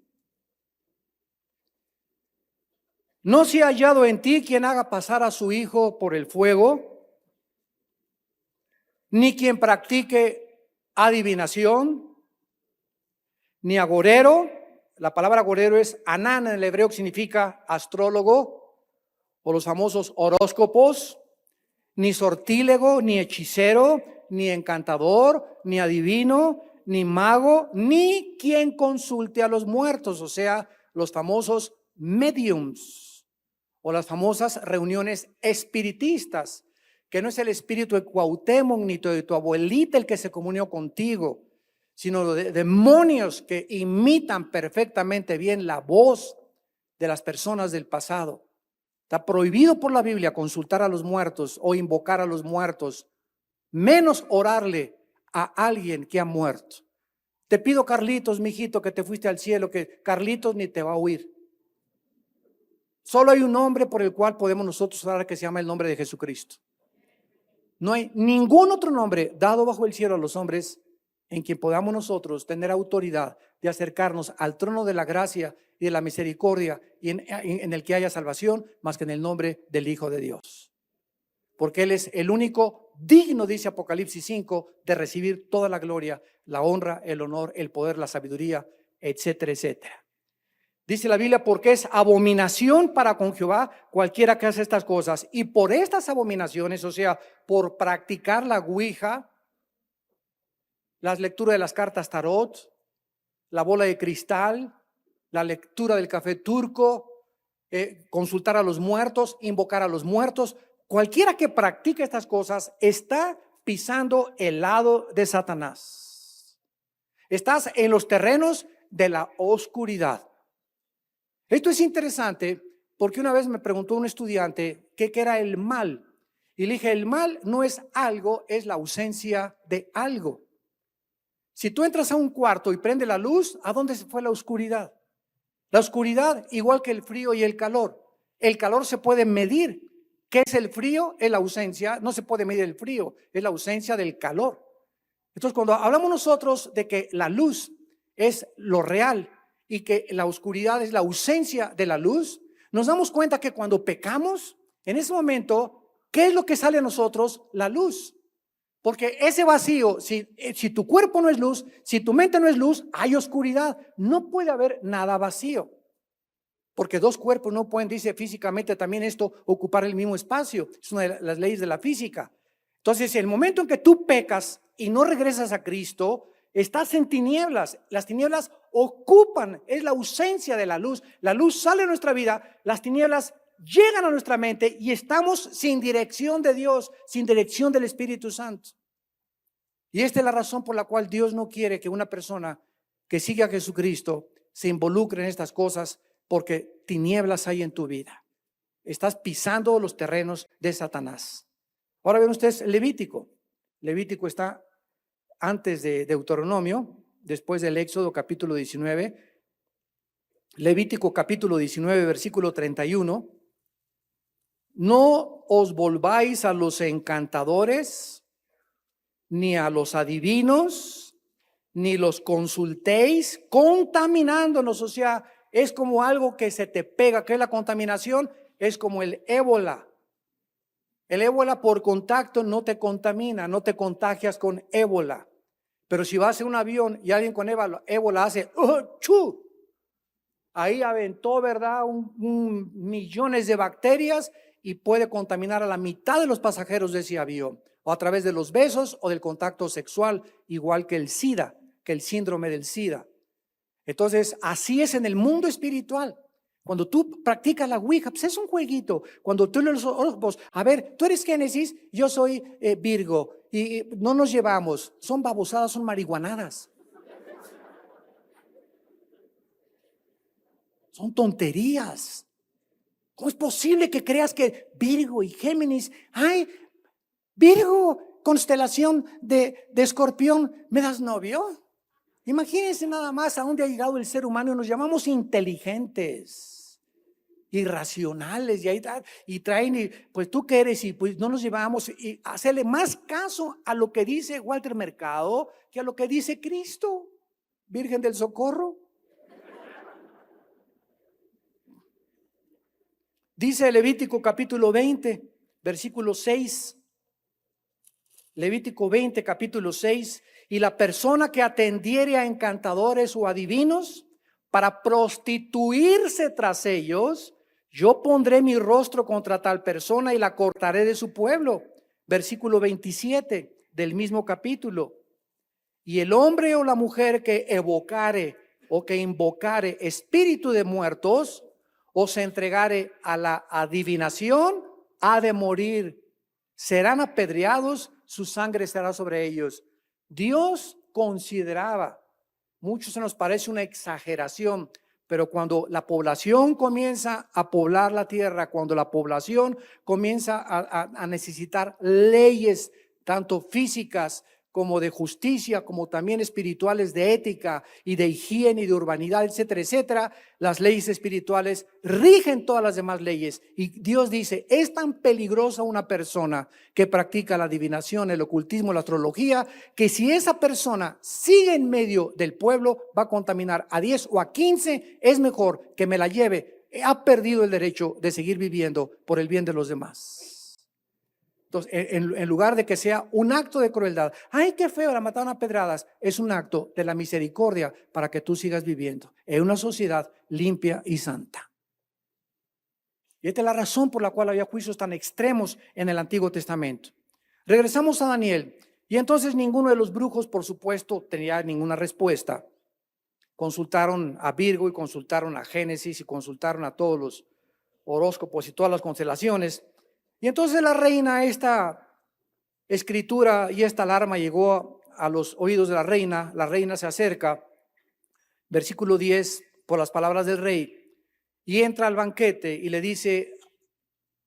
No se ha hallado en ti quien haga pasar a su hijo por el fuego, ni quien practique adivinación, ni agorero. La palabra agorero es anán en el hebreo, que significa astrólogo, o los famosos horóscopos, ni sortílego, ni hechicero, ni encantador, ni adivino, ni mago, ni quien consulte a los muertos, o sea, los famosos mediums o las famosas reuniones espiritistas, que no es el espíritu de Cuauhtémoc ni de tu abuelita el que se comunió contigo, sino de demonios que imitan perfectamente bien la voz de las personas del pasado. Está prohibido por la Biblia consultar a los muertos o invocar a los muertos, menos orarle a alguien que ha muerto. Te pido, Carlitos, mijito, que te fuiste al cielo, que Carlitos ni te va a oír. Solo hay un nombre por el cual podemos nosotros orar, que se llama el nombre de Jesucristo. No hay ningún otro nombre dado bajo el cielo a los hombres en quien podamos nosotros tener autoridad de acercarnos al trono de la gracia y de la misericordia y en el que haya salvación, más que en el nombre del Hijo de Dios. Porque Él es el único digno, dice Apocalipsis 5, de recibir toda la gloria, la honra, el honor, el poder, la sabiduría, etcétera, etcétera. Dice la Biblia, porque es abominación para con Jehová cualquiera que hace estas cosas. Y por estas abominaciones, o sea, por practicar la ouija, las lecturas de las cartas tarot, la bola de cristal, la lectura del café turco, consultar a los muertos, invocar a los muertos, cualquiera que practique estas cosas está pisando el lado de Satanás. Estás en los terrenos de la oscuridad. Esto es interesante porque una vez me preguntó un estudiante qué era el mal. Y le dije, el mal no es algo, es la ausencia de algo. Si tú entras a un cuarto y prende la luz, ¿a dónde se fue la oscuridad? La oscuridad, igual que el frío y el calor. El calor se puede medir. ¿Qué es el frío? Es la ausencia. No se puede medir el frío, es la ausencia del calor. Entonces, cuando hablamos nosotros de que la luz es lo real y que la oscuridad es la ausencia de la luz, nos damos cuenta que cuando pecamos, en ese momento, ¿qué es lo que sale a nosotros? La luz. Porque ese vacío, si tu cuerpo no es luz, si tu mente no es luz, hay oscuridad. No puede haber nada vacío. Porque dos cuerpos no pueden, dice físicamente también esto, ocupar el mismo espacio. Es una de las leyes de la física. Entonces, el momento en que tú pecas y no regresas a Cristo, estás en tinieblas. Las tinieblas ocupan, es la ausencia de la luz. La luz sale de nuestra vida, las tinieblas llegan a nuestra mente y estamos sin dirección de Dios, sin dirección del Espíritu Santo. Y esta es la razón por la cual Dios no quiere que una persona que siga a Jesucristo se involucre en estas cosas, porque tinieblas hay en tu vida. Estás pisando los terrenos de Satanás. Ahora ven ustedes Levítico. Levítico está antes de Deuteronomio, después del Éxodo capítulo 19. Levítico capítulo 19, versículo 31. No os volváis a los encantadores, ni a los adivinos, ni los consultéis, contaminándonos. O sea, es como algo que se te pega. ¿Qué es la contaminación? Es como el ébola. El ébola por contacto no te contamina, no te contagias con ébola. Pero si vas en un avión y alguien con ébola hace ¡chu! Ahí aventó, ¿verdad? Millones de bacterias y puede contaminar a la mitad de los pasajeros de ese avión. o a través de los besos o del contacto sexual, igual que el SIDA, que el síndrome del SIDA. Entonces, así es en el mundo espiritual. Cuando tú practicas la Ouija, pues es un jueguito. Cuando tú los ojos, a ver, tú eres Génesis, yo soy Virgo, y no nos llevamos. Son babosadas, son marihuanadas. Son tonterías. ¿Cómo es posible que creas que Virgo y Géminis, ay, Virgo, constelación de Escorpión, ¿me das novio? Imagínense nada más a dónde ha llegado el ser humano. Nos llamamos inteligentes, irracionales, y traen, y, pues tú qué eres, y pues no nos llevamos, y hacerle más caso a lo que dice Walter Mercado que a lo que dice Cristo, Virgen del Socorro. Dice Levítico capítulo 20, versículo 6. Levítico 20, capítulo 6. Y la persona que atendiere a encantadores o adivinos para prostituirse tras ellos, yo pondré mi rostro contra tal persona y la cortaré de su pueblo. Versículo 27 del mismo capítulo. Y el hombre o la mujer que evocare o que invocare espíritu de muertos o se entregare a la adivinación, ha de morir. Serán apedreados, su sangre estará sobre ellos. Dios consideraba, mucho se nos parece una exageración, pero cuando la población comienza a poblar la tierra, cuando la población comienza a necesitar leyes, tanto físicas como de justicia, como también espirituales, de ética y de higiene y de urbanidad, etcétera, etcétera, las leyes espirituales rigen todas las demás leyes. Y Dios dice, es tan peligrosa una persona que practica la adivinación, el ocultismo, la astrología, que si esa persona sigue en medio del pueblo, va a contaminar a 10 o a 15, es mejor que me la lleve. Ha perdido el derecho de seguir viviendo por el bien de los demás. Entonces, en lugar de que sea un acto de crueldad, ay, qué feo, la mataron a pedradas, es un acto de la misericordia para que tú sigas viviendo en una sociedad limpia y santa. Y esta es la razón por la cual había juicios tan extremos en el Antiguo Testamento. Regresamos a Daniel, y entonces ninguno de los brujos, por supuesto, tenía ninguna respuesta. Consultaron a Virgo y consultaron a Génesis y consultaron a todos los horóscopos y todas las constelaciones. Y entonces la reina, esta escritura y esta alarma llegó a los oídos de la reina se acerca, versículo 10, por las palabras del rey, y entra al banquete y le dice,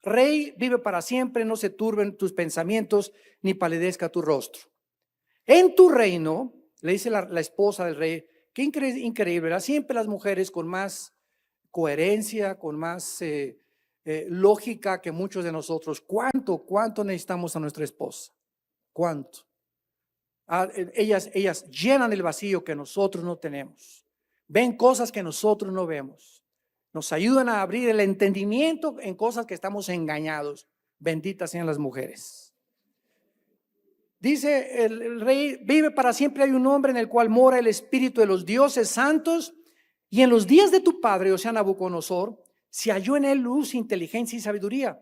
rey, vive para siempre, no se turben tus pensamientos, ni palidezca tu rostro. En tu reino, le dice la esposa del rey, qué increíble, ¿verdad? Siempre las mujeres con más coherencia, con más lógica que muchos de nosotros. ¿Cuánto necesitamos a nuestra esposa? ¿Cuánto? Ellas llenan el vacío que nosotros no tenemos. Ven cosas que nosotros no vemos. Nos ayudan a abrir el entendimiento en cosas que estamos engañados. Benditas sean las mujeres. Dice el rey, vive para siempre. Hay un hombre en el cual mora el espíritu de los dioses santos, y en los días de tu padre, o sea, Nabucodonosor, se halló en él luz, inteligencia y sabiduría,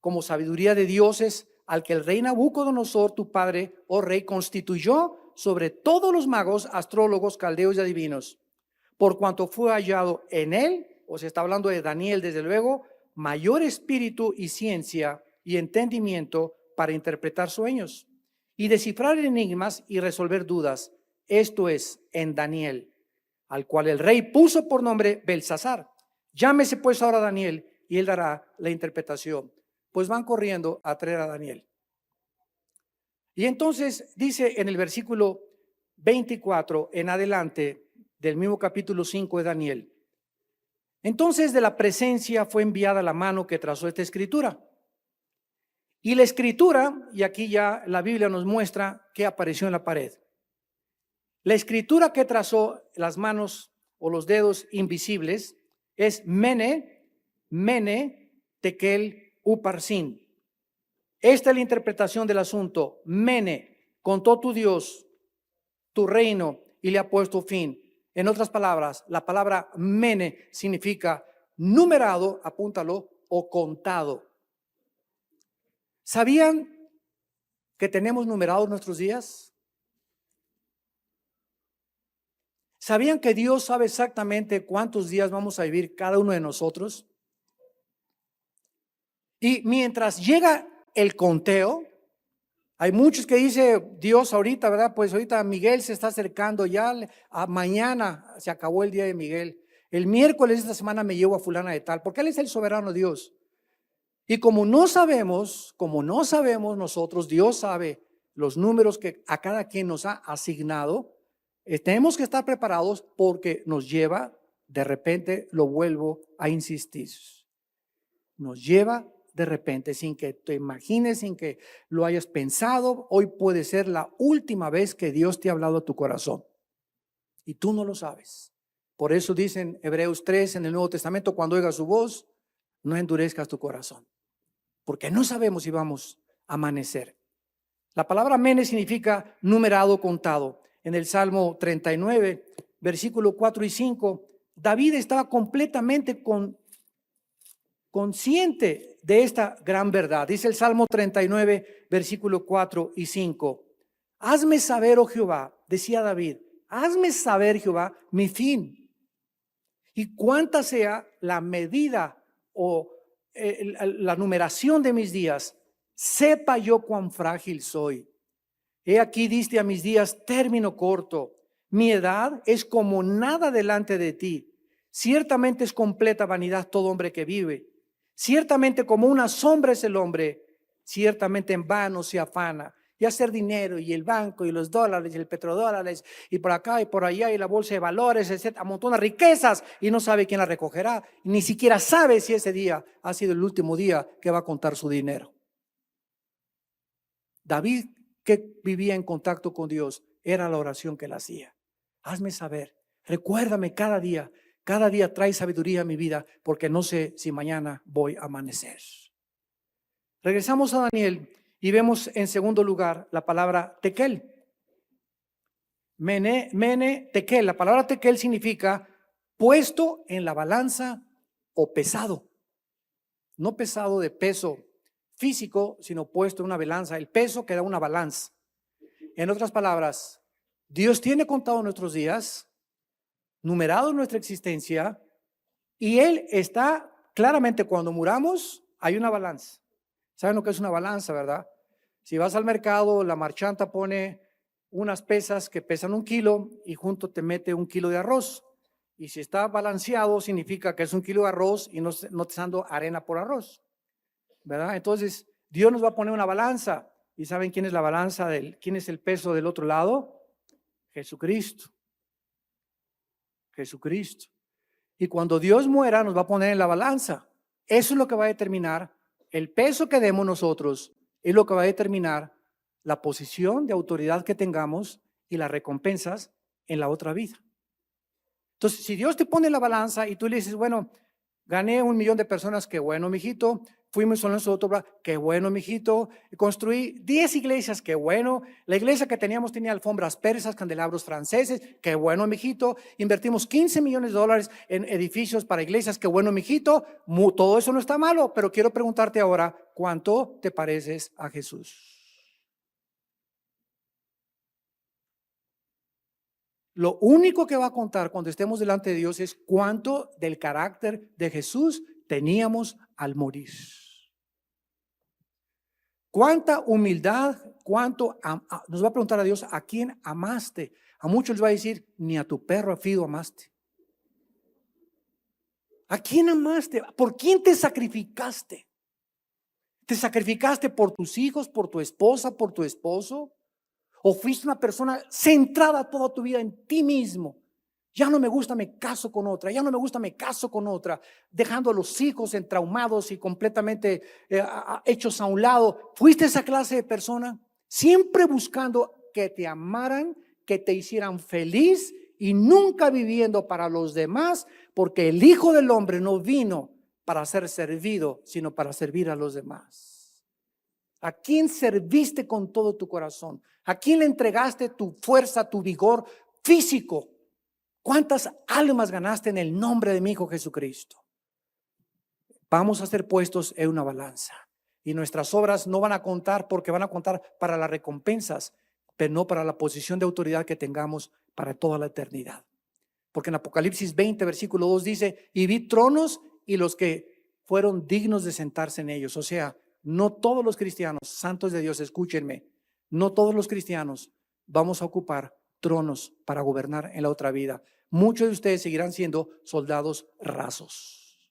como sabiduría de dioses, al que el rey Nabucodonosor, tu padre, oh rey, constituyó sobre todos los magos, astrólogos, caldeos y adivinos. Por cuanto fue hallado en él, o se está hablando de Daniel desde luego, mayor espíritu y ciencia y entendimiento para interpretar sueños y descifrar enigmas y resolver dudas. Esto es en Daniel, al cual el rey puso por nombre Belsasar. Llámese pues ahora Daniel y él dará la interpretación. Pues van corriendo a traer a Daniel. Y entonces dice en el versículo 24 en adelante del mismo capítulo 5 de Daniel. Entonces de la presencia fue enviada la mano que trazó esta escritura. Y la escritura, y aquí ya la Biblia nos muestra que apareció en la pared. La escritura que trazó las manos o los dedos invisibles es Mene, Tekel, Uparsin. Esta es la interpretación del asunto. Mene, contó tu Dios, tu reino, y le ha puesto fin. En otras palabras, la palabra Mene significa numerado, apúntalo, o contado. ¿Sabían que tenemos numerados nuestros días? ¿Sabían que Dios sabe exactamente cuántos días vamos a vivir cada uno de nosotros? Y mientras llega el conteo, hay muchos que dicen Dios ahorita, ¿verdad? Pues ahorita Miguel se está acercando ya, mañana se acabó el día de Miguel. El miércoles de esta semana me llevo a fulana de tal, porque Él es el soberano Dios. Y como no sabemos nosotros, Dios sabe los números que a cada quien nos ha asignado, tenemos que estar preparados porque nos lleva, de repente lo vuelvo a insistir, nos lleva de repente, sin que te imagines, sin que lo hayas pensado, hoy puede ser la última vez que Dios te ha hablado a tu corazón y tú no lo sabes. Por eso dicen Hebreos 3 en el Nuevo Testamento, cuando oigas su voz, no endurezcas tu corazón, porque no sabemos si vamos a amanecer. La palabra mene significa numerado, contado. En el Salmo 39, versículo 4 y 5, David estaba completamente consciente de esta gran verdad. Dice el Salmo 39, versículo 4 y 5. Hazme saber, oh Jehová, decía David, hazme saber, Jehová, mi fin, y cuánta sea la medida o la numeración de mis días, sepa yo cuán frágil soy. He aquí diste a mis días término corto. Mi edad es como nada delante de ti. Ciertamente es completa vanidad todo hombre que vive. Ciertamente como una sombra es el hombre. Ciertamente en vano se afana. Y hacer dinero y el banco y los dólares y el petrodólares y por acá y por allá y la bolsa de valores, etcétera, amontona riquezas y no sabe quién la recogerá. Ni siquiera sabe si ese día ha sido el último día que va a contar su dinero. David, que vivía en contacto con Dios, era la oración que él hacía. Hazme saber, recuérdame cada día trae sabiduría a mi vida, porque no sé si mañana voy a amanecer. Regresamos a Daniel y vemos en segundo lugar la palabra tekel. Mene, tekel. La palabra tekel significa puesto en la balanza o pesado. No pesado de peso físico, sino puesto en una balanza, el peso que da una balanza. En otras palabras, Dios tiene contado nuestros días, numerado nuestra existencia, y Él está claramente, cuando muramos, hay una balanza. ¿Saben lo que es una balanza, verdad? Si vas al mercado, la marchanta pone unas pesas que pesan 1 kilo y junto te mete 1 kilo de arroz. Y si está balanceado, significa que es 1 kilo de arroz y no te está dando arena por arroz, ¿verdad? Entonces, Dios nos va a poner una balanza. ¿Y saben quién es la balanza? ¿Quién es el peso del otro lado? Jesucristo. Jesucristo. Y cuando Dios muera, nos va a poner en la balanza. Eso es lo que va a determinar el peso que demos nosotros, es lo que va a determinar la posición de autoridad que tengamos y las recompensas en la otra vida. Entonces, si Dios te pone en la balanza y tú le dices, bueno, gané 1 millón de personas, qué bueno, mijito. Fuimos a nosotros, qué bueno, mijito. Construí 10 iglesias, qué bueno. La iglesia que teníamos tenía alfombras persas, candelabros franceses, qué bueno, mijito. Invertimos $15 millones en edificios para iglesias, qué bueno, mijito. Todo eso no está malo, pero quiero preguntarte ahora, ¿cuánto te pareces a Jesús? Lo único que va a contar cuando estemos delante de Dios es cuánto del carácter de Jesús teníamos al morir. Cuánta humildad, nos va a preguntar a Dios, ¿a quién amaste? A muchos les va a decir, ni a tu perro fido amaste. ¿A quién amaste? ¿Por quién te sacrificaste? ¿Te sacrificaste por tus hijos, por tu esposa, por tu esposo? ¿O fuiste una persona centrada toda tu vida en ti mismo? Ya no me gusta, me caso con otra. Ya no me gusta, me caso con otra. Dejando a los hijos entraumados y completamente hechos a un lado. ¿Fuiste esa clase de persona? Siempre buscando que te amaran, que te hicieran feliz y nunca viviendo para los demás, porque el Hijo del Hombre no vino para ser servido, sino para servir a los demás. ¿A quién serviste con todo tu corazón? ¿A quién le entregaste tu fuerza, tu vigor físico? ¿Cuántas almas ganaste en el nombre de mi Hijo Jesucristo? Vamos a ser puestos en una balanza. Y nuestras obras no van a contar porque van a contar para las recompensas, pero no para la posición de autoridad que tengamos para toda la eternidad. Porque en Apocalipsis 20, versículo 2 dice, y vi tronos y los que fueron dignos de sentarse en ellos. O sea, no todos los cristianos, santos de Dios, escúchenme, no todos los cristianos vamos a ocupar tronos para gobernar en la otra vida. Muchos de ustedes seguirán siendo soldados rasos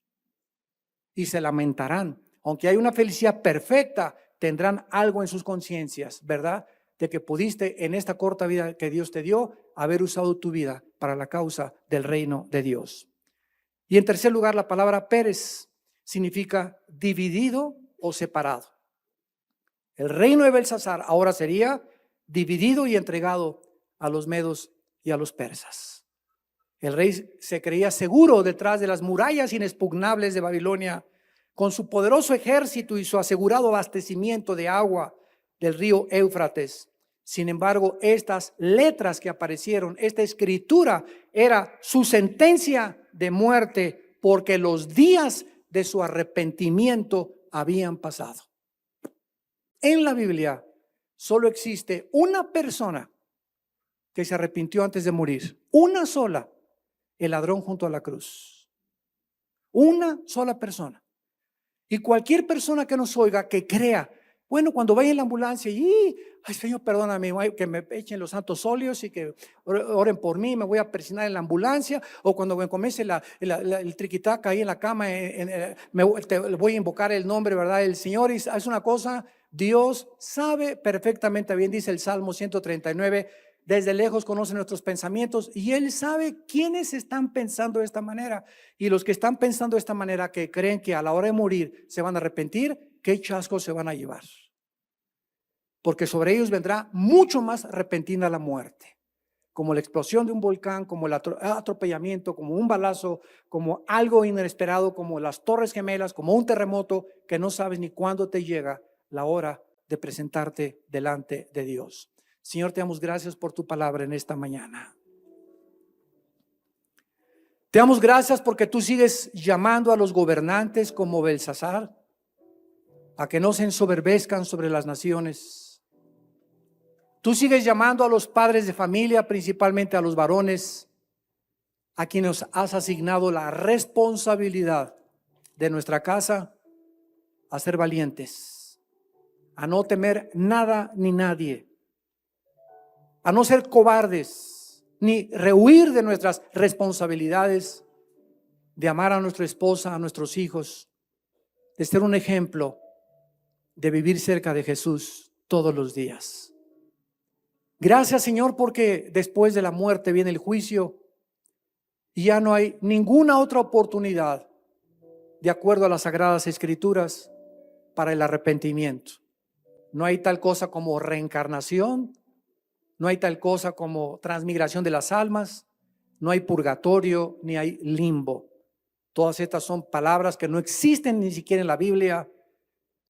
y se lamentarán. Aunque hay una felicidad perfecta, tendrán algo en sus conciencias, ¿verdad? De que pudiste en esta corta vida que Dios te dio, haber usado tu vida para la causa del reino de Dios. Y en tercer lugar, la palabra Pérez significa dividido o separado. El reino de Belsasar ahora sería dividido y entregado a los medos y a los persas. El rey se creía seguro detrás de las murallas inexpugnables de Babilonia, con su poderoso ejército y su asegurado abastecimiento de agua del río Éufrates. Sin embargo, estas letras que aparecieron, esta escritura era su sentencia de muerte, porque los días de su arrepentimiento habían pasado. En la Biblia solo existe una persona que se arrepintió antes de morir, una sola, el ladrón junto a la cruz. Una sola persona. Y cualquier persona que nos oiga, que crea, bueno, cuando vaya en la ambulancia y, ay Señor, perdóname, que me echen los santos óleos y que oren por mí, me voy a persignar en la ambulancia, o cuando me comience el triquitaca ahí en la cama, te voy a invocar el nombre, ¿verdad? El Señor es una cosa, Dios sabe perfectamente bien, dice el Salmo 139, desde lejos conoce nuestros pensamientos y Él sabe quiénes están pensando de esta manera. Y los que están pensando de esta manera, que creen que a la hora de morir se van a arrepentir, ¿qué chascos se van a llevar? Porque sobre ellos vendrá mucho más repentina la muerte, como la explosión de un volcán, como el atropellamiento, como un balazo, como algo inesperado, como las Torres Gemelas, como un terremoto que no sabes ni cuándo te llega la hora de presentarte delante de Dios. Señor, te damos gracias por tu palabra en esta mañana. Te damos gracias porque tú sigues llamando a los gobernantes como Belsasar a que no se ensoberbezcan sobre las naciones. Tú sigues llamando a los padres de familia, principalmente a los varones, a quienes has asignado la responsabilidad de nuestra casa, a ser valientes, a no temer nada ni nadie, a no ser cobardes, ni rehuir de nuestras responsabilidades, de amar a nuestra esposa, a nuestros hijos, de ser un ejemplo, de vivir cerca de Jesús todos los días. Gracias, Señor, porque después de la muerte viene el juicio y ya no hay ninguna otra oportunidad, de acuerdo a las Sagradas Escrituras, para el arrepentimiento. No hay tal cosa como reencarnación, no hay tal cosa como transmigración de las almas, no hay purgatorio, ni hay limbo. Todas estas son palabras que no existen ni siquiera en la Biblia,